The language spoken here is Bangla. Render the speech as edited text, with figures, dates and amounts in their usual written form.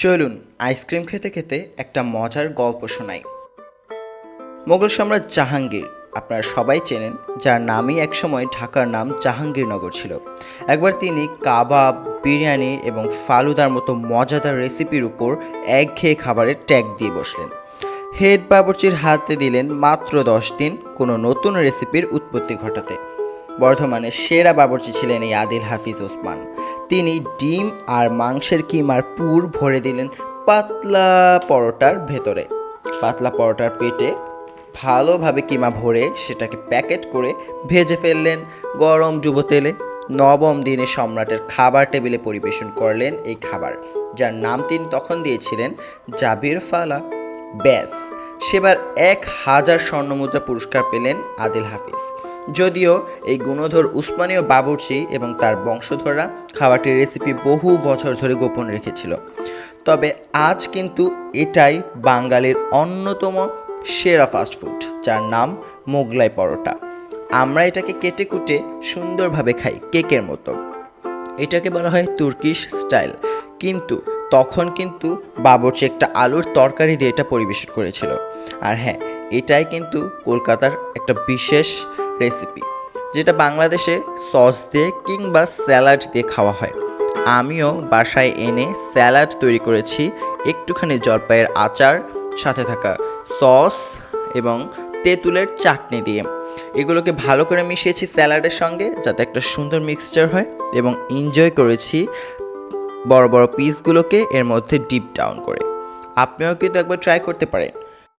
চলুন আইসক্রিম খেতে খেতে একটা মজার গল্প শোনাই। মোগল সম্রাট জাহাঙ্গীর আপনারা সবাই চেনেন, যার নামই একসময় ঢাকার নাম জাহাঙ্গীরনগর ছিল। একবার তিনি কাবাব, বিরিয়ানি এবং ফালুদার মতো মজাদার রেসিপির উপর একঘেয়ে খাবারের ট্যাগ দিয়ে বসলেন। হেড বাবুর্চির হাতে দিলেন মাত্র 10 দিন কোনো নতুন রেসিপির উৎপত্তি ঘটাতে। বর্ধমানের সেরা বাবুর্চি ছিলেন এই আদিল হাফিজ ওসমান। তিনি ডিম আর মাংসের কিমার পুর ভরে দিলেন পাতলা পরোটার ভেতরে। পাতলা পরোটার পেটে ভালোভাবে কিমা ভরে সেটাকে প্যাকেট করে ভেজে ফেললেন গরম ডুবো তেলে। নবম দিনে সম্রাটের খাবার টেবিলে পরিবেশন করলেন এই খাবার, যার নাম তিনি তখন দিয়েছিলেন জাবির ফালা। ব্যাস, সেবার 1000 স্বর্ণমুদ্রা পুরস্কার পেলেন আদিল হাফিজ। যদিও এই গুণধর উসমানীয় বাবুর্চি এবং তার বংশধররা খাবারটির রেসিপি বহু বছর ধরে গোপন রেখেছিল, তবে আজ কিন্তু এটাই বাঙালির অন্যতম সেরা ফাস্টফুড, যার নাম মোগলাই পরোটা। আমরা এটাকে কেটে কুটে সুন্দরভাবে খাই কেকের মতো। এটাকে বলা হয় তুর্কিশ স্টাইল, কিন্তু তখন কিন্তু বাবুর্চি একটা আলুর তরকারি দিয়ে এটা পরিবেশন করেছিল। আর হ্যাঁ, এটাই কিন্তু কলকাতার একটা বিশেষ রেসিপি, যেটা বাংলাদেশে সস দিয়ে কিংবা স্যালাড দিয়ে খাওয়া হয়। আমিও বাসায় এনে স্যালাড তৈরি করেছি, একটুখানি জলপাইয়ের আচার, সাথে থাকা সস এবং তেঁতুলের চাটনি দিয়ে। এগুলোকে ভালো করে মিশিয়েছি স্যালাডের সঙ্গে, যাতে একটা সুন্দর মিক্সচার হয়, এবং এনজয় করেছি বড় বড় পিসগুলোকে এর মধ্যে ডিপ ডাউন করে। আপনিও কিন্তু একবার ট্রাই করতে পারেন।